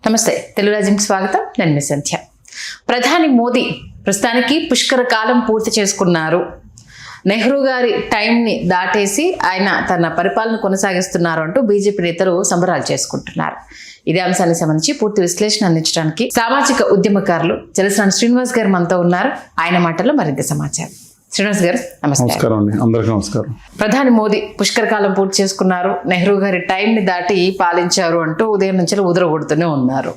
నమస్తే, తెలుగు రాజ్యంకి స్వాగతం. నేను మీ సంధ్య. ప్రధాని మోదీ ప్రస్తుతానికి పుష్కర కాలం పూర్తి చేసుకున్నారు. నెహ్రూ గారి టైంని దాటేసి ఆయన తన పరిపాలన కొనసాగిస్తున్నారు అంటూ బీజేపీ నేతలు సంబరాలు చేసుకుంటున్నారు. ఇదే అంశానికి సంబంధించి పూర్తి విశ్లేషణ అందించడానికి సామాజిక ఉద్యమకారులు జలసాని శ్రీనివాస్ గారు మనతో ఉన్నారు. ఆయన మాటల్లో మరింత సమాచారం. శ్రీనివాస్ గారు నమస్కారం అండి. అందరికీ నమస్కారం. ప్రధాని మోదీ పుష్కర కాలం పూర్తి చేసుకున్నారు, నెహ్రూ గారి టైంని దాటి పాలించారు అంటూ ఉదయం నుంచి ఉదరగొడుతూనే ఉన్నారు,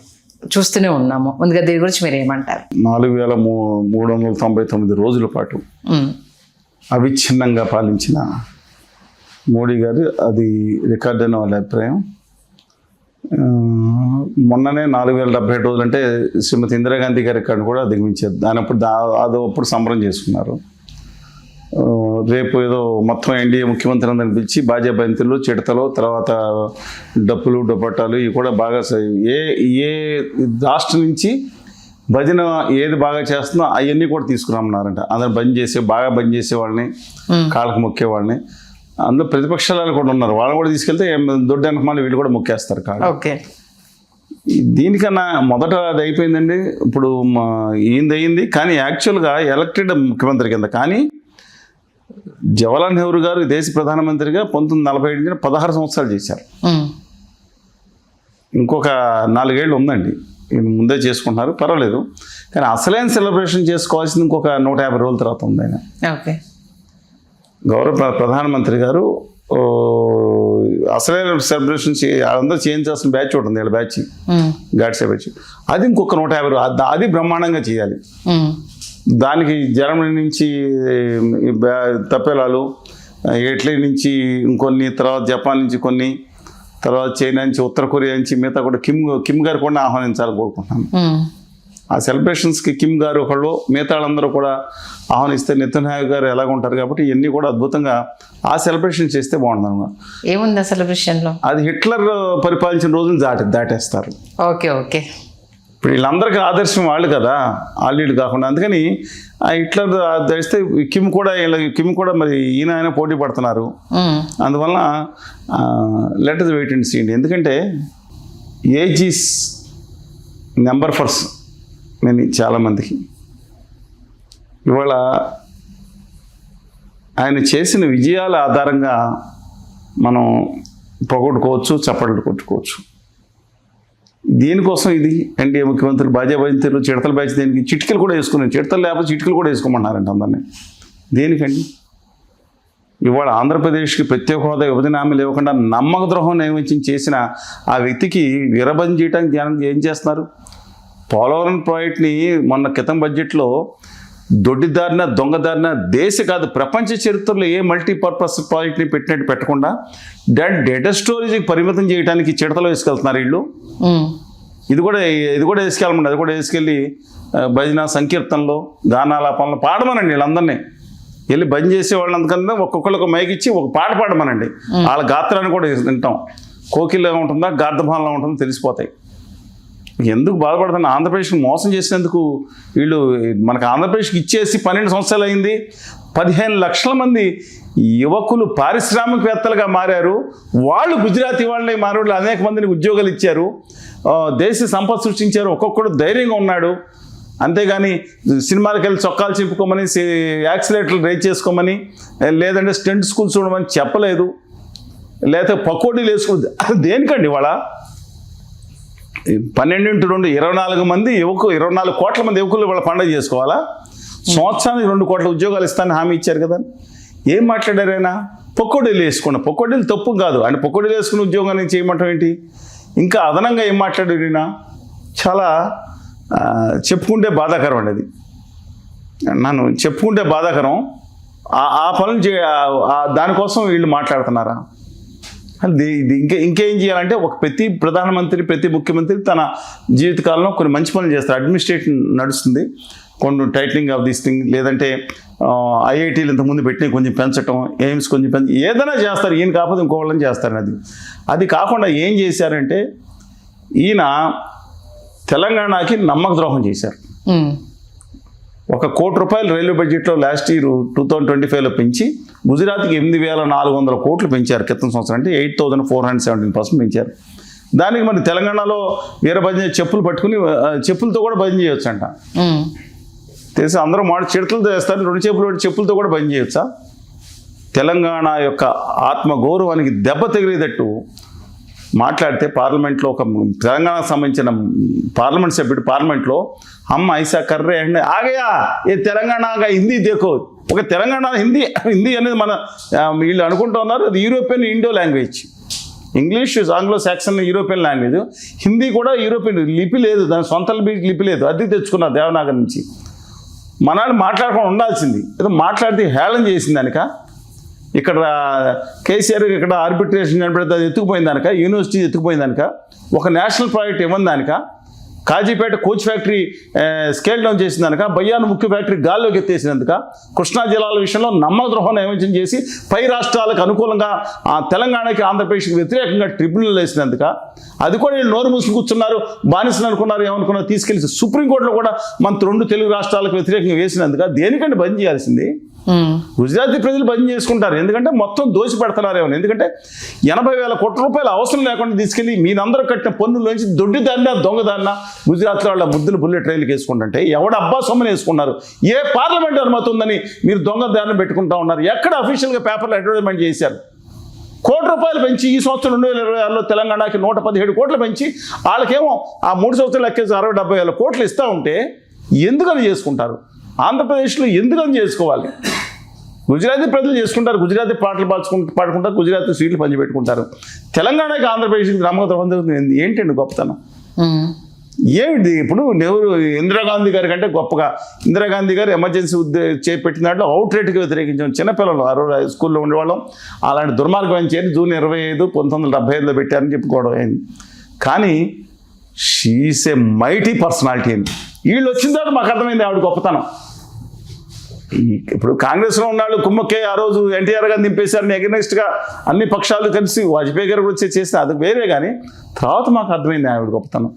చూస్తూనే ఉన్నాము. ముందుగా దీని గురించి మీరు ఏమంటారు? 4399 రోజుల పాటు అవిచ్ఛిన్నంగా పాలించిన మోడీ గారు, అది రికార్డ్ అయిన వాళ్ళ అభిప్రాయం. మొన్ననే 4077 రోజులు అంటే శ్రీమతి ఇందిరాగాంధీ గారి రికార్డు కూడా దిగమించారు. అప్పుడు సంబరం చేసుకున్నారు. రేపు ఏదో మొత్తం ఎన్డీఏ ముఖ్యమంత్రులందరిని పిలిచి బాజా బంతులు, చిడతలు, తర్వాత డప్పులు, దుపట్టాలు ఇవి కూడా బాగా ఏ రాష్ట్రం నుంచి భజన ఏది బాగా చేస్తుందో అవన్నీ కూడా తీసుకురామన్నారంట. అందరు బాగా బంద్ చేసే వాళ్ళని, కాళ్ళకు మొక్కే వాళ్ళని, అందులో ప్రతిపక్షాలు కూడా ఉన్నారు, వాళ్ళని కూడా తీసుకెళ్తే దొడ్డ వెనకమాలి వీళ్ళు కూడా మొక్కేస్తారు కాళ్ళు. ఓకే, దీనికన్నా మొదట అది అయిపోయిందండి. ఇప్పుడు ఈయనది అయింది, కానీ యాక్చువల్గా ఎలక్టెడ్ ముఖ్యమంత్రి కింద. కానీ జవహర్లాల్ నెహ్రూ గారు దేశ ప్రధానమంత్రిగా 1947 నుంచి 16 సంవత్సరాలు చేశారు. ఇంకొక 4 ఏళ్ళు ఉందండి, ముందే చేసుకుంటున్నారు, పర్వాలేదు. కానీ అసలైన సెలబ్రేషన్ చేసుకోవాల్సింది ఇంకొక 150 రోజుల తర్వాత ఉంది. ఆయన గౌరవ ప్రధానమంత్రి గారు అసలైన సెలబ్రేషన్ అందరూ చేయించాల్సిన బ్యాచ్ ఒకటి ఉంది, వీళ్ళ బ్యాచ్, గాడ్సే బ్యాచ్. అది ఇంకొక 150 అది బ్రహ్మాండంగా చేయాలి. దానికి జర్మనీ నుంచి తప్పేలాలు, ఇటలీ నుంచి ఇంకొన్ని, తర్వాత జపాన్ నుంచి కొన్ని, తర్వాత చైనా నుంచి, ఉత్తర కొరియా నుంచి, మిగతా కూడా కిమ్ గారు కూడా ఆహ్వానించాలని కోరుకుంటున్నాను. ఆ సెలబ్రేషన్స్కి కిమ్ గారు ఒకళ్ళు, మిగతా వాళ్ళందరూ కూడా ఆహ్వానిస్తే నెతన్యాహు గారు ఎలాగ ఉంటారు కాబట్టి ఇవన్నీ కూడా అద్భుతంగా ఆ సెలబ్రేషన్ చేస్తే బాగుంటుంది. ఏముంది ఆ సెలబ్రేషన్లో? అది హిట్లర్ పరిపాలించిన రోజులు దాటేస్తారు. ఓకే ఓకే, ఇప్పుడు వీళ్ళందరికీ ఆదర్శం వాళ్ళు కదా, ఆల్రెడీ కాకుండా. అందుకని ఆ హిట్లర్ తెస్తే కిమ్ కూడా మరి ఆయన పోటీ పడుతున్నారు. అందువల్ల let us wait and see. ఎందుకంటే ఏజ్ ఈస్ నెంబర్ ఫర్స్ నేను చాలామందికి. ఇవాళ ఆయన చేసిన విజయాల ఆధారంగా మనం పొగొట్టుకోవచ్చు, చప్పట్లు కొట్టుకోవచ్చు. దీనికోసం ఇది ఎన్డీఏ ముఖ్యమంత్రులు బాజా బంతులు, చిడతల బ్యాచ్ దేనికి? చిటికలు కూడా వేసుకున్నాను, చిడతలు లేకపోతే చిటికలు కూడా వేసుకోమన్నారంట అందరినీ. దేనికండి? ఇవాళ ఆంధ్రప్రదేశ్కి ప్రత్యేక హోదా విభజన హామీలు ఇవ్వకుండా నమ్మక ద్రోహం నియమించి చేసిన ఆ వ్యక్తికి విరబం చేయడానికి ఏం చేస్తున్నారు? పోలవరం ప్రాజెక్ట్ని మొన్న క్రితం బడ్జెట్లో దొడ్డిదారిన, దొంగదారిన, దేశ కాదు ప్రపంచ చరిత్రలో ఏ మల్టీపర్పస్ ప్రాజెక్ట్ని పెట్టినట్టు పెట్టకుండా డేటా స్టోరేజ్కి పరిమితం చేయడానికి చిడతలో వేసుకెళ్తున్నారు వీళ్ళు. ఇది కూడా వేసుకెళ్ళమండి. అది కూడా వేసుకెళ్ళి భజన, సంకీర్తనలో, గానాలాపనలో పాడమనండి. వీళ్ళందరినీ వెళ్ళి భజన చేసే వాళ్ళని అందుకని ఒక్కొక్కరికి మైక్ ఇచ్చి ఒక పాట పాడమనండి. వాళ్ళ గాత్రాన్ని కూడా వింటాం. కోకిల్లా ఉంటుందా, గార్ధభానంలో ఉంటుందో తెలిసిపోతాయి. ఎందుకు బాధపడుతున్నా? ఆంధ్రప్రదేశ్ని మోసం చేసినందుకు వీళ్ళు మనకు ఆంధ్రప్రదేశ్కి ఇచ్చేసి 12 సంవత్సరాలు అయింది. 15 లక్షల మంది యువకులు పారిశ్రామికవేత్తలుగా మారారు. వాళ్ళు గుజరాతీ వాళ్ళని మారేవాళ్ళు అనేక మందిని ఉద్యోగాలు ఇచ్చారు, దేశ సంపద సృష్టించారు. ఒక్కొక్కడు ధైర్యంగా ఉన్నాడు. అంతేగాని సినిమాలకు వెళ్ళి చొక్కాలు చింపుకోమని, యాక్సిలేటర్లు రైజ్ చేసుకోమని, లేదంటే స్టెంట్ స్కూల్స్ చూడమని చెప్పలేదు, లేకపోతే పకోడీలు వేసుకోవద్దు. దేనికండి? వాళ్ళ 12x2 24 మంది 24 కోట్ల మంది యువకులు వాళ్ళ పండుగ చేసుకోవాలా? సంవత్సరానికి 2 కోట్ల ఉద్యోగాలు ఇస్తానని హామీ ఇచ్చారు కదా. ఏం మాట్లాడారైనా? పకోడీలు వేసుకున్నా. పకోడీలు తప్పు కాదు, అంటే పకోడీలు వేసుకుని ఉద్యోగాన్ని చేయమంటాం ఏంటి? ఇంకా అదనంగా ఏం మాట్లాడారైనా? చాలా చెప్పుకుంటే బాధాకరం అండి. అది నన్ను చెప్పుకుంటే బాధాకరం. ఆ పనులు దానికోసం వీళ్ళు మాట్లాడుతున్నారా? ఇది ఇంకేం చేయాలంటే ప్రతి ప్రధానమంత్రి, ప్రతి ముఖ్యమంత్రి తన జీవితకాలంలో కొన్ని మంచి పనులు చేస్తారు. అడ్మినిస్ట్రేషన్ నడుస్తుంది, కొన్ని టైటిలింగ్ ఆఫ్ దిస్ థింగ్, లేదంటే ఐఐటీలు ఇంతకుముందు పెట్టినవి కొంచెం పెంచడం, ఎయిమ్స్ కొంచెం ఏదైనా చేస్తారు. ఈయన కాకపోతే ఇంకోళ్ళని చేస్తారు. అది కాకుండా ఏం చేశారంటే ఈయన తెలంగాణకి నమ్మక ద్రోహం చేశారు. 1 కోటి రూపాయలు రైల్వే బడ్జెట్లో లాస్ట్ ఇయర్ 2025లో పెంచి గుజరాత్కి 8,400 కోట్లు పెంచారు. క్రితం సంవత్సరం అంటే 8,417% పెంచారు. దానికి మరి తెలంగాణలో వీరభద్ర చెప్పులు పట్టుకుని చెప్పులతో కూడా భజన చేయొచ్చు అంట. తెలిసి అందరూ చిడతలతో చేస్తారు, 2 చెప్పులతో కూడా భజన చేయొచ్చా? తెలంగాణ యొక్క ఆత్మగౌరవానికి దెబ్బ తగిలేటట్టు మాట్లాడితే పార్లమెంట్లో ఒక తెలంగాణకు సంబంధించిన పార్లమెంట్ సభ్యుడు పార్లమెంట్లో అమ్మ ఐసా కర్రే అంటే ఆగయా ఏ తెలంగాణగా హిందీ దేకో. ఒక తెలంగాణ హిందీ అనేది మన వీళ్ళు అనుకుంటూ ఉన్నారు, అది European Indo language. English Anglo Saxon European language, Hindi కూడా యూరోపియన్ లిపి లేదు, దాని సొంత లిపి లేదు, అది తెచ్చుకున్నారు దేవనాగరి నుంచి. మనాడు మాట్లాడకుండా ఉండాల్సింది, ఏదో మాట్లాడితే హేళన చేసింది దానిక. ఇక్కడ కేసీఆర్ ఇక్కడ ఆర్బిట్రేషన్ కనపడితే అది ఎత్తుకుపోయిందానిక, యూనివర్సిటీ ఎత్తుకుపోయిందానిక, ఒక నేషనల్ ప్రాజెక్ట్ ఇవ్వదానిక, Kazipet coach factory scale down చేసిందానిక, బయ్యాను ముఖ్య ఫ్యాక్టరీ గాల్లోకి ఎత్తేసినందుక, కృష్ణా జిల్లాల విషయంలో నమ్మద్రోహం నియమించం చేసి పై రాష్ట్రాలకు అనుకూలంగా తెలంగాణకి ఆంధ్రప్రదేశ్కి వ్యతిరేకంగా ట్రిబ్యునల్ వేసినందుక, అది కూడా వీళ్ళు నోరు మూసుకు కూర్చున్నారు, బానిసలు అనుకున్నారు, ఏమనుకున్నారు, తీసుకెళ్ళి సుప్రీంకోర్టులో కూడా మన 2 తెలుగు రాష్ట్రాలకు వ్యతిరేకంగా వేసినందుక దేనికంటే బంద్ చేయాల్సింది? గుజరాతీ ప్రజలు బంద్ చేసుకుంటారు, ఎందుకంటే మొత్తం దోచి పెడతారేమో. ఎందుకంటే 80,000 కోట్ల రూపాయలు అవసరం లేకుండా తీసుకెళ్ళి మీరందరూ కట్టిన పన్నులోంచి దొడ్డిదాన్న దొంగదాన్న గుజరాత్లో వాళ్ళ ముద్దులు బుల్లెట్ రైలుకి వేసుకుంటుంటే ఎవడు అబ్బా సొమ్మని వేసుకున్నారు? ఏ పార్లమెంట్ అనుమతి ఉందని మీరు దొంగదాన్ని పెట్టుకుంటా ఉన్నారు? ఎక్కడ అఫీషియల్గా పేపర్లో అడ్వర్టైజ్మెంట్ చేశారు? ₹1 పెంచి ఈ సంవత్సరం 2026లో తెలంగాణకి 117 కోట్లు పెంచి వాళ్ళకేమో ఆ 3 సంవత్సరాలు లెక్కేసి 60-70 కోట్లు ఇస్తూ ఉంటే ఎందుకని చేసుకుంటారు? ఆంధ్రప్రదేశ్లో ఎందుకని చేసుకోవాలి? గుజరాతీ ప్రజలు చేసుకుంటారు, గుజరాతీ పాటలు పాడుకుంటారు, గుజరాతీ స్వీట్లు పంచిపెట్టుకుంటారు. తెలంగాణకి ఆంధ్రప్రదేశ్కి నమ్మకం జరుగుతుంది. ఏంటండి గొప్పతనం? ఏమిటి? ఇప్పుడు ఇందిరాగాంధీ గారి కంటే గొప్పగా ఇందిరాగాంధీ గారు ఎమర్జెన్సీ చేపట్టిన దాంట్లో అవుట్ రేట్కి వ్యతిరేకించాం. చిన్నపిల్లలు ఆ రోజు స్కూల్లో ఉండేవాళ్ళం, అలాంటి దుర్మార్గం చేరి జూన్ 25, 1975లో పెట్టారని చెప్పుకోవడం అయింది. కానీ షీఈస్ ఏ మైటీ పర్సనాలిటీ అండి. వీళ్ళు వచ్చిన తర్వాత మాకు అర్థమైంది ఆవిడ గొప్పతనం. ఇప్పుడు కాంగ్రెస్లో ఉన్నాళ్ళు కుమ్మక్కే ఆ రోజు ఎన్టీఆర్ గారిని దింపేశారని అగెనిస్ట్గా అన్ని పక్షాలు కలిసి వాజ్పేయి గారు కూడా చేసిన అది వేరే. కానీ తర్వాత మాకు అర్థమైంది ఆవిడ గొప్పతనం.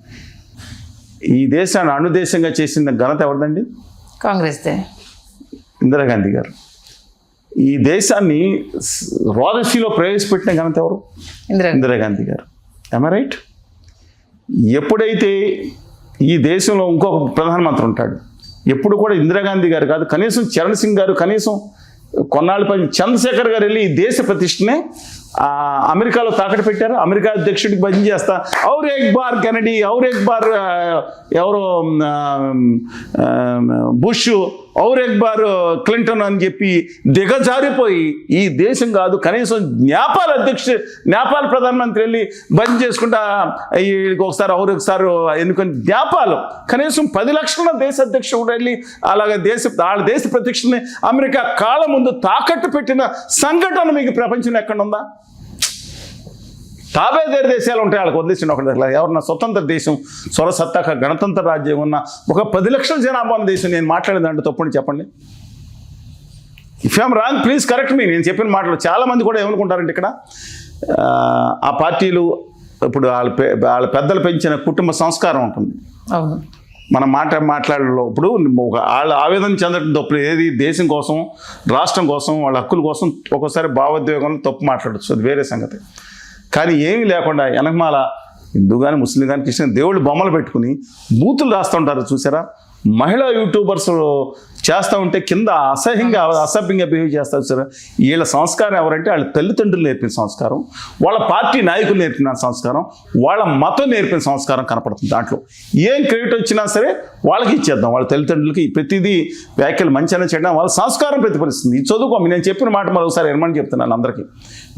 ఈ దేశాన్ని అణుదేశంగా చేసిన ఘనత ఎవరిదండి? కాంగ్రెస్దే, ఇందిరాగాంధీ గారు. ఈ దేశాన్ని రోదశీలో ప్రవేశపెట్టిన ఘనత ఎవరు? ఇందిరాగాంధీ గారు. ఎమ్ ఐ రైట్? ఎప్పుడైతే ఈ దేశంలో ఇంకొక ప్రధానమంత్రి ఉంటాడు, ఎప్పుడు కూడా ఇందిరాగాంధీ గారు కాదు, కనీసం చరణ్ సింగ్ గారు, కనీసం కొన్నాళ్ళ పని చంద్రశేఖర్ గారు వెళ్ళి ఈ దేశ ప్రతిష్టనే అమెరికాలో తాకట్టు పెట్టారు. అమెరికా అధ్యక్షుడికి భజన చేస్తా ఔర్ ఏక్ బార్ కెనడీ, ఔర్ ఏక్ బార్ ఎవరో బుష్, ఔర్ ఏక్ బార్ క్లింటన్ అని చెప్పి దిగజారిపోయి ఈ దేశం కాదు కనీసం నేపాల్ ప్రధానమంత్రి వెళ్ళి భజన చేసుకుంటా ఒకసారి ఒకసారి ఎన్నుకొని నేపాల్ కనీసం 10 లక్షల దేశ అధ్యక్షుడు వెళ్ళి అలాగే వాళ్ళ దేశ ప్రతిష్టని అమెరికా కాళ్ళ ముందు తాకట్టు పెట్టిన సంఘటన మీకు ప్రపంచంలో ఎక్కడ ఉందా? తాబేదారి దేశాలు ఉంటాయి, వాళ్ళకి వదిలేసిన ఒక దగ్గర. ఎవరన్నా స్వతంత్ర దేశం, స్వరసత్తాక గణతంత్ర రాజ్యం ఉన్న ఒక 10 లక్షల జనాభా ఉన్న దేశం నేను మాట్లాడిన దాంట్లో తప్పని చెప్పండి. If I'm wrong please correct me. నేను చెప్పిన మాటలు చాలామంది కూడా ఏమనుకుంటారంటే ఇక్కడ ఆ పార్టీలు ఇప్పుడు వాళ్ళ పెద్దలు పెంచిన కుటుంబ సంస్కారం ఉంటుంది. అవును, మనం మాట్లాడలో ఇప్పుడు వాళ్ళ ఆవేదన చెందడం తప్పు. ఏది దేశం కోసం, రాష్ట్రం కోసం, వాళ్ళ హక్కుల కోసం ఒక్కోసారి భావోద్వేగంలో తప్పు మాట్లాడచ్చు, అది వేరే సంగతి. కానీ ఏమీ లేకుండా వెనకమాల హిందూ కానీ ముస్లిం కానీ క్రిస్టియన్ దేవుళ్ళు బొమ్మలు పెట్టుకుని బూతులు రాస్తుంటారు చూసారా? మహిళా యూట్యూబర్స్ చేస్తూ ఉంటే కింద అసభ్యంగా బిహేవ్ చేస్తారు సార్. వీళ్ళ సంస్కారం ఎవరంటే వాళ్ళ తల్లిదండ్రులు నేర్పిన సంస్కారం, వాళ్ళ పార్టీ నాయకులు నేర్పిన సంస్కారం, వాళ్ళ మతం నేర్పిన సంస్కారం కనపడుతుంది. దాంట్లో ఏం క్రెడిట్ వచ్చినా సరే వాళ్ళకి ఇచ్చేద్దాం. వాళ్ళ తల్లిదండ్రులకి ప్రతిదీ వ్యాఖ్యలు మంచిగా చేయడం వాళ్ళ సంస్కారం ప్రతిఫలిస్తుంది. ఇది చదువుకోమి. నేను చెప్పిన మాట మరోసారి ఏమని చెప్తున్నాను అందరికీ,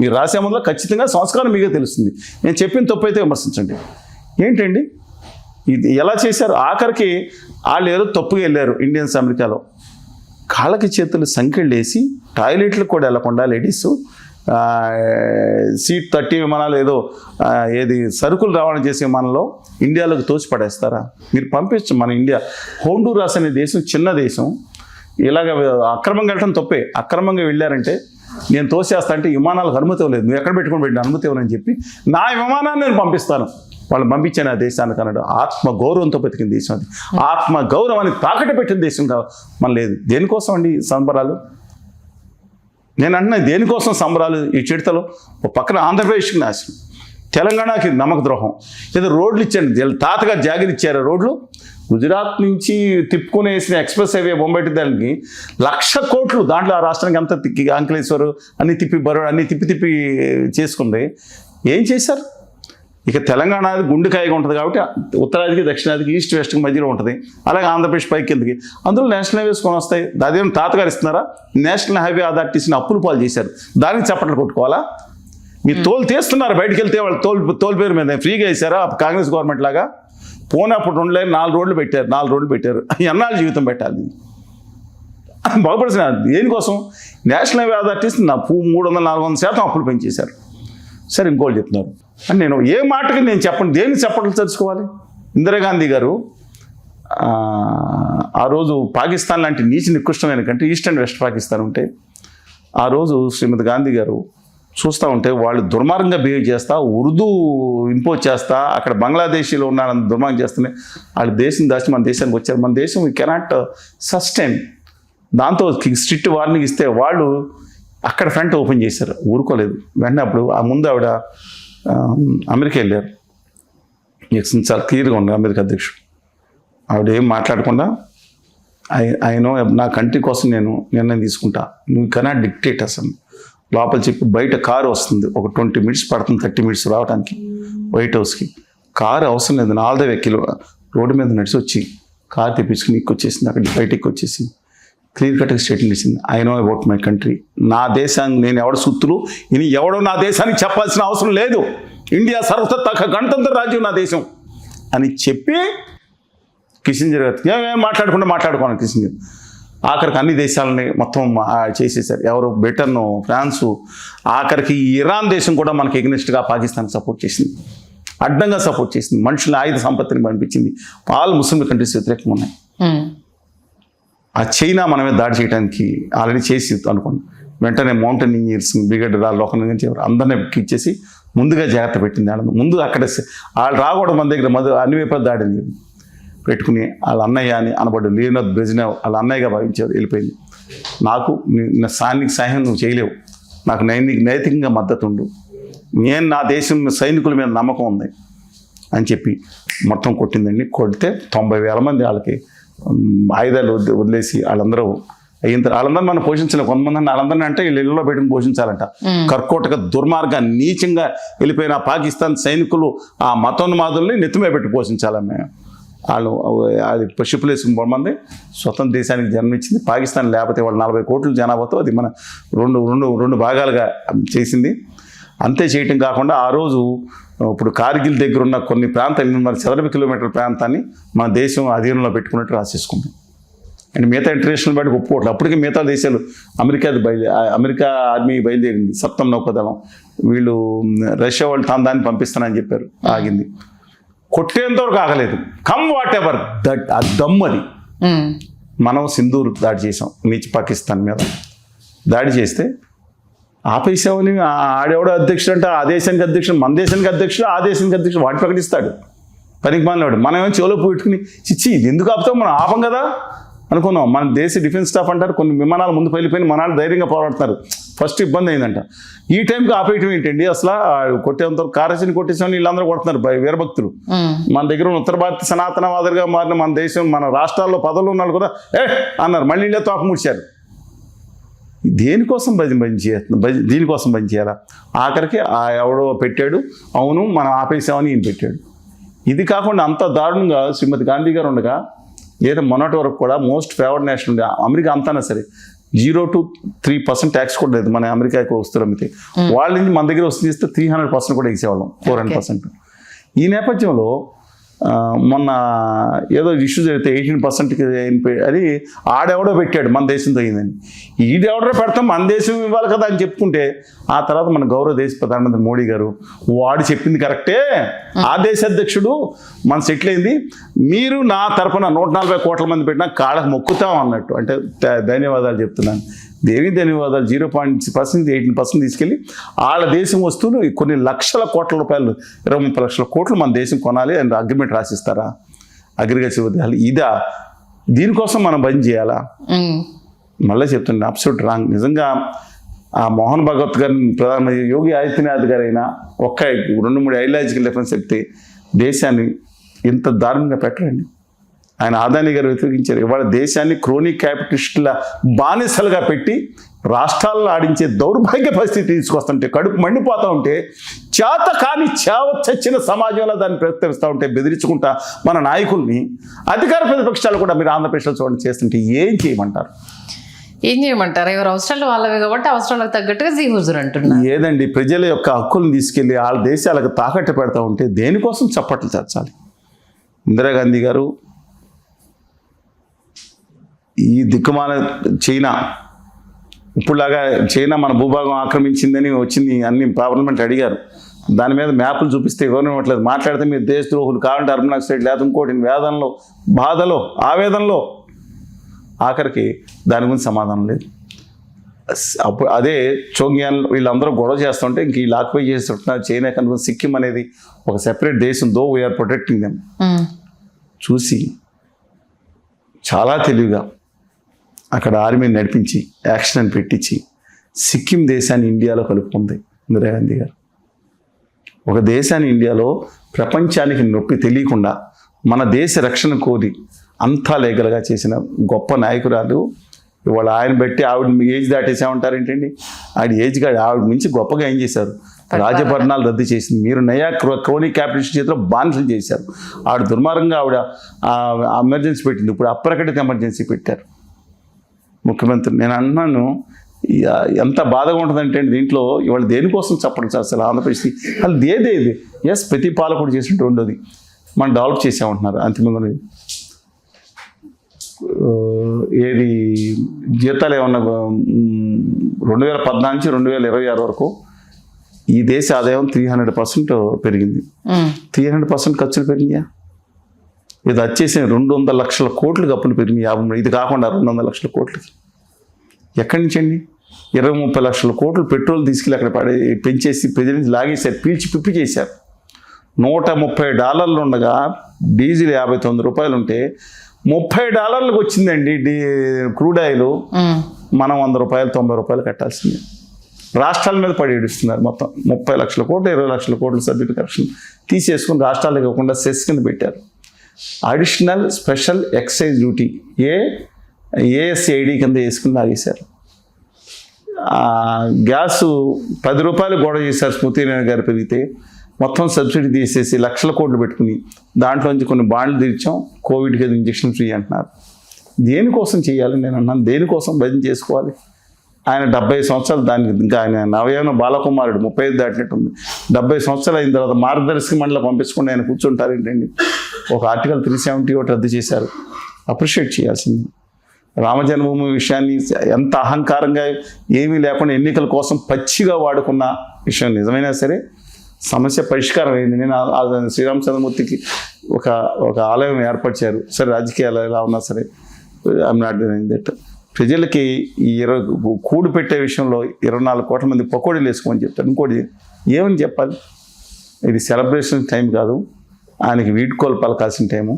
మీరు రాసే ముందులో ఖచ్చితంగా సంస్కారం మీకే తెలుస్తుంది. నేను చెప్పిన తప్పు అయితే విమర్శించండి. ఏంటండి ఇది ఎలా చేశారు? ఆఖరికి వాళ్ళు ఏదో తప్పుగా వెళ్ళారు ఇండియన్స్ అమెరికాలో, కాళ్ళకి చేతులు సంఖ్యలు వేసి టాయిలెట్లకు కూడా వెళ్ళకుండా లేడీస్ సీట్ 30 విమానాలు ఏదో ఏది సరుకులు రవాణా చేసే విమానంలో ఇండియాలోకి తోసి పడేస్తారా? మీరు పంపించు. మన ఇండియా హోండూరాస్ అనే దేశం చిన్న దేశం, ఇలాగ అక్రమంగా వెళ్ళడం తప్పే. అక్రమంగా వెళ్ళారంటే నేను తోసేస్తా అంటే విమానాలకు అనుమతి ఇవ్వలేదు, నువ్వు ఎక్కడ పెట్టుకొని పెట్టిన అనుమతి ఇవ్వనని చెప్పి నా విమానాన్ని నేను పంపిస్తాను. వాళ్ళు పంపించిన ఆ దేశానికి అన్నాడు. ఆత్మగౌరవంతో బతికిన దేశం అది. ఆత్మగౌరవాన్ని తాకట్టు పెట్టిన దేశం కాదు మన లేదు. దేనికోసం అండి సంబరాలు? నేను అంటున్నా దేనికోసం సంబరాలు? ఈ చిడతలో ఒక పక్కన ఆంధ్రప్రదేశ్కి నాశనం, తెలంగాణకి నమ్మక ద్రోహం. ఏదో రోడ్లు ఇచ్చాను, వీళ్ళ తాతగారు జాగిరి ఇచ్చారు రోడ్లు. గుజరాత్ నుంచి తిప్పుకొని వేసిన ఎక్స్ప్రెస్ హైవే బొంబైటి దానికి 1,00,000 కోట్లు, దాంట్లో ఆ రాష్ట్రానికి అంతా అంకలేశ్వరు అన్ని తిప్పి బరోడా అన్ని తిప్పి చేసుకుంది. ఏం చేశారు? ఇక తెలంగాణ గుండెకాయగా ఉంటుంది కాబట్టి ఉత్తరాదికి దక్షిణాదికి ఈస్ట్ వెస్ట్కి మధ్యలో ఉంటుంది. అలాగే ఆంధ్రప్రదేశ్ పై కిందకి అందులో నేషనల్ హైవేస్ కొని వస్తాయి. అదేం తాతగారు ఇస్తున్నారా? నేషనల్ హైవే అథారిటీస్ని అప్పులు పాలు చేశారు. దానికి చప్పట్లు కొట్టుకోవాలా? మీ తోలు తీస్తున్నారు, బయటికి వెళ్తే వాళ్ళు తోలు పేరు మీద ఫ్రీగా వేశారా కాంగ్రెస్ గవర్నమెంట్ లాగా? పోనప్పుడు 2 లైన్ 4 రోడ్లు పెట్టారు. ఎన్నాళ్ళు జీవితం పెట్టాలి? బాగుపడిన దేనికోసం? నేషనల్ హైవే అథారిటీస్ 300-400% అప్పులు పెంచేశారు. సరే, ఇంకోళ్ళు చెప్తున్నారు అని నేను ఏ మాటకి నేను చెప్పండి, దేనికి చప్పట్లు తెలుసుకోవాలి? ఇందిరాగాంధీ గారు ఆ రోజు పాకిస్తాన్ లాంటి నీచ నికృష్టమైన country east and west Pakistan ఉంటే ఆ రోజు శ్రీమతి గాంధీ గారు చూస్తూ ఉంటే వాళ్ళు దుర్మార్గంగా బిహేవ్ చేస్తా, ఉర్దూ ఇంపోజ్ చేస్తా, అక్కడ బంగ్లాదేశీలో ఉన్న దుర్మార్గం చేస్తూనే వాళ్ళు దేశం దాచి మన దేశానికి వచ్చారు. మన దేశం వీ కెనాట్ సస్టైన్. దాంతో స్ట్రిక్ట్ వార్నింగ్ ఇస్తే వాళ్ళు అక్కడ ఫ్రంట్ ఓపెన్ చేశారు, ఊరుకోలేదు. వెంటనే అప్పుడు ఆ ముందు ఆవిడ అమెరికా వెళ్ళారు. చాలా క్లియర్గా ఉంది అమెరికా అధ్యక్షుడు. ఆవిడ ఏం మాట్లాడకుండా ఆయన నా కంట్రీ కోసం నేను నిర్ణయం తీసుకుంటా, నువ్వు కెనాట్ డిక్టేట్ అసలు లోపల చెప్పి. బయట కారు వస్తుంది, ఒక 20 మినిట్స్ పడుతుంది, 30 మినిట్స్ రావడానికి వైట్ హౌస్కి. కారు అవసరం లేదు, 4 కిలో రోడ్డు మీద నడిచి వచ్చి కారు తెప్పించుకుని వచ్చేసింది. అక్కడికి బయటికి వచ్చేసి క్లియర్ కట్గా స్టేట్మెంట్ ఇచ్చింది, I know about my country. నా దేశాన్ని నేను ఎవడ సుత్తులు ఇని ఎవడో నా దేశానికి చెప్పాల్సిన అవసరం లేదు. ఇండియా సర్వసత్తా గణతంత్ర రాజ్యం నా దేశం అని చెప్పి కిషింజర్ గారు ఏమేమి మాట్లాడుకోవాలి. కిషింజర్ ఆఖరికి అన్ని దేశాలని మొత్తం చేసేసారు. ఎవరు? బ్రిటన్, ఫ్రాన్సు, ఆఖరికి ఇరాన్ దేశం కూడా మనకి ఎగ్నెస్ట్గా పాకిస్తాన్ సపోర్ట్ చేసింది, అడ్డంగా సపోర్ట్ చేసింది, మనుషుల ఆయుధ సంపత్తిని పంపించింది. ఆల్ ముస్లిం కంట్రీస్ వ్యతిరేకంగా ఉన్నాయి. ఆ చైనా మనమే దాడి చేయడానికి ఆల్రెడీ చేసి అనుకోండి. వెంటనే మౌంటైన్ ఇంజనీర్స్ బ్రిగేడ్ లోకల్ అందరినీ ఇచ్చేసి ముందుగా జాగ్రత్త పెట్టింది. ముందు అక్కడ వాళ్ళు రాకూడదు మన దగ్గర అన్ని వైపులా దాడింది పెట్టుకుని వాళ్ళ అన్నయ్య అని అనబడ్డు లియోనార్డ్ బ్రెజినెవ్ వాళ్ళ అన్నయ్యగా భావించారు. వెళ్ళిపోయింది. నాకు సైనిక సహాయం నువ్వు చేయలేవు, నాకు నైతికంగా మద్దతు ఉండు, నేను నా దేశం సైనికుల మీద నమ్మకం ఉంది అని చెప్పి మొత్తం కొట్టిందండి. కొడితే 90,000 మంది వాళ్ళకి ఆయుధాలు వదిలేసి వాళ్ళందరూ అయిన తర్వాత వాళ్ళందరూ మనం పోషించలేము. కొంతమంది వాళ్ళందరినీ అంటే వీళ్ళు ఇళ్ళలో పెట్టుకుని పోషించాలంట. కర్కోటక దుర్మార్గ నీచంగా వెళ్ళిపోయిన పాకిస్తాన్ సైనికులు ఆ మతోన్మాదుల్ని నెత్తిమే పెట్టి పోషించాలని మేము వాళ్ళు అది షిప్లు వేసుకుని పోమంది. స్వతంత్ర దేశానికి జన్మించింది పాకిస్తాన్. లేకపోతే వాళ్ళు 40 కోట్ల జనాభాతో అది మన రెండు భాగాలుగా చేసింది. అంతే చేయటం కాకుండా ఆ రోజు ఇప్పుడు కార్గిల్ దగ్గర ఉన్న కొన్ని ప్రాంతాలు మన చదరపు కిలోమీటర్ల ప్రాంతాన్ని మన దేశం అధీనంలో పెట్టుకున్నట్టు రాసేసుకుంది. అండ్ మిగతా ఇంటర్నేషనల్ బయటకు ఒప్పుకోవట్లేదు. అప్పటికే మిగతా దేశాలు అమెరికా ఆర్మీ బయలుదేరింది, సప్తమ నౌకాదళం. వీళ్ళు రష్యా వాళ్ళు దాన్ని పంపిస్తానని చెప్పారు, ఆగింది. కొట్టేంతవరకు ఆగలేదు. కమ్ వాట్ ఎవర్ దట్ ఆ దమ్మది. మనం సింధూర్ దాడి చేసాం నీచ్ పాకిస్తాన్ మీద. దాడి చేస్తే ఆపేసామని ఆడెవడో అధ్యక్షుడు అంటే ఆ దేశానికి అధ్యక్షుడు, మన దేశానికి అధ్యక్షుడు, ఆ దేశానికి అధ్యక్షుడు వాటి ప్రకటిస్తాడు. పనికి మాలినాడు. మనం ఏమో చెవులో పెట్టుకుని చిచ్చి ఇది ఎందుకు ఆపుతాం, మనం ఆపం కదా అనుకున్నాం. మన దేశ డిఫెన్స్ స్టాఫ్ అంటారు కొన్ని విమానాలు ముందు వెళ్ళిపోయిన మన వాళ్ళు ధైర్యంగా పోరాడుతున్నారు. ఫస్ట్ ఇబ్బంది అయిందంట. ఈ టైంకి ఆపేయటం ఏంటండి అసలు? కొట్టేంత కారసిని కొట్టేసామని వీళ్ళందరూ కొడుతున్నారు వీరభక్తులు. మన దగ్గర ఉన్న ఉత్తర భారత సనాతనవాదులుగా మారిన మన దేశం మన రాష్ట్రాల్లో పదవులు ఉన్న వాళ్ళు కూడా అన్నారు, మళ్ళీ ఇళ్ళే తోక ముడిచారు. దేనికోసం దీనికోసం బంద్ చేయాలా? ఆఖరికి ఎవడో పెట్టాడు, అవును మనం ఆపేసామని ఈయన పెట్టాడు. ఇది కాకుండా అంత దారుణంగా శ్రీమతి గాంధీ గారు ఉండగా లేదా మొన్నటి వరకు కూడా మోస్ట్ ఫేవర్డ్ నేషన్ ఉండే అమెరికా అంతానా సరే 0 to 3% ట్యాక్స్ కూడా లేదు. మన అమెరికాకి వస్తువులు అమ్మితే వాళ్ళ నుంచి మన దగ్గర వస్తుంది ఇస్తే 300% కూడా ఇచ్చేవాళ్ళం, 400%. ఈ నేపథ్యంలో మొన్న ఏదో ఇష్యూ జరిగితే 18%కి అది ఆడెవడో పెట్టాడు మన దేశంతో అయిందని. ఈడెవడో పెడతాం మన దేశం ఇవ్వాలి కదా అని చెప్పుకుంటే ఆ తర్వాత మన గౌరవ దేశ ప్రధానమంత్రి మోడీ గారు వాడు చెప్పింది కరెక్టే, ఆ దేశ అధ్యక్షుడు మన సెటిల్ అయింది, మీరు నా తరఫున 140 కోట్ల మంది పెట్టినా కాళ్ళకు మొక్కుతాం అన్నట్టు. అంటే ధన్యవాదాలు చెప్తున్నాను. దేవి ధన్యవాదాలు. 0.6% 18% తీసుకెళ్ళి వాళ్ళ దేశం వస్తువులు కొన్ని లక్షల కోట్ల రూపాయలు 20-30 లక్షల కోట్లు మన దేశం కొనాలి అండ్ అగ్రిమెంట్ రాసిస్తారా? అగ్రికల్చర్ వదిలి ఇదా? దీనికోసం మనం బంద్ చేయాలా? మళ్ళీ చెప్తున్నా, అబ్సల్యూట్ రాంగ్. నిజంగా ఆ మోహన్ భగవత్ గారిని ప్రధానమంత్రి యోగి ఆదిత్యనాథ్ గారైనా ఒక్క 2-3 ఐడియాలజికల్ డిఫరెన్స్ చెప్తే దేశాన్ని ఇంత దారుణంగా పెట్టరండి. ఆయన అదానీ గారు వ్యతిరేకించారు. ఇవాళ దేశాన్ని క్రోనిక్ క్యాపిటలిస్టుల బానిసలుగా పెట్టి రాష్ట్రాలను ఆడించే దౌర్భాగ్య పరిస్థితి తీసుకొస్తుంటే కడుపు మండిపోతూ ఉంటే చేత కానీ చచ్చిన సమాజంలో దాన్ని ప్రవర్తిస్తూ ఉంటే బెదిరించుకుంటా మన నాయకుల్ని అధికార ప్రతిపక్షాలు కూడా మీరు ఆంధ్రప్రదేశ్లో చూడండి చేస్తుంటే ఏం చేయమంటారు? ఏం చేయమంటారు? ఎవరు అవసరాలు వాళ్ళవి కాబట్టి అవసరాలకు తగ్గట్టుగా హుజూర్ అంటున్నారు. ఏదండి, ప్రజల యొక్క హక్కులను తీసుకెళ్లి వాళ్ళ దేశాలకు తాకట్టు పెడతా ఉంటే దేనికోసం చప్పట్లు చర్చాలి? ఇందిరాగాంధీ గారు ఈ దిక్కుమాల చైనా ఇప్పుడులాగా చైనా మన భూభాగం ఆక్రమించిందని వచ్చింది అన్ని పార్లమెంట్ అడిగారు. దాని మీద మ్యాపులు చూపిస్తే ఎవరిని ఇవ్వట్లేదు. మాట్లాడితే మీరు దేశద్రోహులు కావాలంటే అర్బన్ నక్సలైట్ లేదా ఇంకోటి వేదనలో బాధలో ఆవేదనలో ఆఖరికి దాని గురించి సమాధానం లేదు. అప్పుడు అదే చోంగ్యాన్ వీళ్ళందరూ గొడవ చేస్తుంటే ఇంక వీళ్ళు ఆక్యుపై చేస్తుంటున్నారు చైనా కనుక సిక్కిం అనేది ఒక సెపరేట్ దేశం, దో వీఆర్ ప్రొటెక్టింగ్ దెమ్ చూసి చాలా తెలివిగా అక్కడ ఆర్మీని నడిపించి యాక్షన్ అని పెట్టించి సిక్కిం దేశాన్ని ఇండియాలో కలుపుకుంది ఇందిరాగాంధీ గారు. ఒక దేశాన్ని ఇండియాలో ప్రపంచానికి నొప్పి తెలియకుండా మన దేశ రక్షణ కోరి అంతా లేగలుగా చేసిన గొప్ప నాయకురాలు. ఇవాళ ఆయన బట్టి ఆవిడ ఏజ్ దాటేసామంటారు ఏంటండి? ఆవిడ ఏజ్ కాదు, ఆవిడ మించి గొప్పగా ఏం చేశారు? రాజభరణాలు రద్దు చేసింది. మీరు నయా క్రోనిక్ క్యాపిటలిస్ట్ చేతిలో బానిసలు చేశారు. ఆవిడ దుర్మార్గంగా ఆవిడ ఎమర్జెన్సీ పెట్టింది. ఇప్పుడు అప్రకటిత ఎమర్జెన్సీ పెట్టారు ముఖ్యమంత్రి. నేను అన్నాను ఎంత బాధగా ఉంటుందంటే దీంట్లో ఇవాళ దేనికోసం చెప్పడం సార్ అసలు ఆంధ్రప్రదేశ్ అసలు ఏదేది ఎస్ ప్రతి పాలకుడు చేసినట్టు రెండోది మనం డెవలప్ చేసామంటున్నారు. అంతిమంగా ఏది జీతాలు ఏమన్నా 2014 నుంచి 2026 వరకు ఈ దేశ ఆదాయం 300% పెరిగింది. 300% ఖర్చులు పెరిగినాయా? ఇది వచ్చేసి 200 లక్షల కోట్లు అప్పులు పెరిగినాయి. ఇది కాకుండా 200 లక్షల కోట్లకి ఎక్కడి నుంచి అండి? 20-30 లక్షల కోట్లు పెట్రోల్ తీసుకెళ్ళి అక్కడ పెంచేసి ప్రజల నుంచి లాగేశారు, పీల్చి పిప్పి చేశారు. $130 ఉండగా డీజిల్ 59 రూపాయలు ఉంటే $30 వచ్చిందండి క్రూడ్ ఆయిల్. మనం 100 రూపాయలు 90 రూపాయలు కట్టాల్సిందే. రాష్ట్రాల మీద పడి ఏడుస్తున్నారు. మొత్తం 30 లక్షల కోట్లు 20 లక్షల కోట్లు సబ్సిడీ కరెక్షన్ తీసేసుకుని రాష్ట్రాలకు ఇవ్వకుండా సెస్ కింద పెట్టారు. అడిషనల్ స్పెషల్ ఎక్సైజ్ డ్యూటీ ఏఎస్ఐడి కింద వేసుకుని లాగేశారు. గ్యాసు 10 రూపాయలు గొడవ చేశారు స్మృతి ఇరానీ గారు పెరిగితే మొత్తం సబ్సిడీ తీసేసి లక్షల కోట్లు పెట్టుకుని దాంట్లోంచి కొన్ని బాండ్లు తీర్చాం. కోవిడ్కి అది ఇంజక్షన్ ఫ్రీ అంటున్నారు. దేనికోసం చేయాలి? నేను అన్నాను దేనికోసం భజన చేసుకోవాలి? ఆయన 70 సంవత్సరాలు దానికి ఇంకా ఆయన నవయన బాలకుమారుడు 35 దాటినట్టుంది. 70 సంవత్సరాలు అయిన తర్వాత మార్గదర్శక మండలి పంపించకుండా ఆయన కూర్చుంటారు ఏంటండి? ఒక ఆర్టికల్ 371 రద్దు చేశారు. అప్రిషియేట్ చేయాల్సింది. రామజన్మభూమి విషయాన్ని ఎంత అహంకారంగా ఏమీ లేకుండా ఎన్నికల కోసం పచ్చిగా వాడుకున్న విషయం నిజమైనా సరే సమస్య పరిష్కారం అయింది. నేను శ్రీరామచంద్రమూర్తికి ఒక ఆలయం ఏర్పరిచారు. సరే రాజకీయాలు ఎలా ఉన్నా సరే ఐఎమ్ నాట్ డూయింగ్ దట్. ప్రజలకి ఈ కూడు పెట్టే విషయంలో 24 కోట్ల మంది పకోడీలు వేసుకోమని చెప్తారు. ఇంకోటి ఏమని చెప్పాలి? ఇది సెలబ్రేషన్ టైం కాదు, ఆయనకి వీడ్కోలు పలకాల్సిన టైము.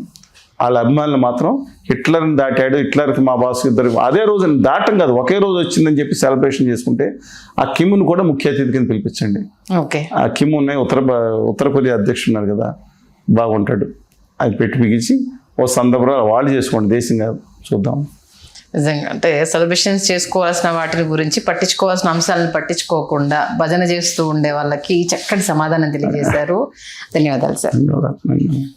వాళ్ళ అభిమానులు మాత్రం హిట్లర్ని దాటాడు, హిట్లర్కి మా బాస్ ఇద్దరు అదే రోజు దాటం కాదు ఒకే రోజు వచ్చిందని చెప్పి సెలబ్రేషన్ చేసుకుంటే ఆ కిమ్ను కూడా ముఖ్య అతిథి కింద పిలిపించండి. ఓకే, ఆ కిమ్ ఉన్నాయి ఉత్తర కొరియా అధ్యక్షుడు ఉన్నారు కదా, బాగుంటాడు. అది పెట్టి బిగించి ఓ సందర్భంలో వాళ్ళు చేసుకోండి, దేశం కాదు. చూద్దాం. నిజంగా అంటే సెలబ్రేషన్స్ చేసుకోవాల్సిన వాటిని గురించి పట్టించుకోవాల్సిన అంశాలను పట్టించుకోకుండా భజన చేస్తూ ఉండే వాళ్ళకి చక్కటి సమాధానం తెలియజేశారు. ధన్యవాదాలు సార్. ధన్యవాదాలు.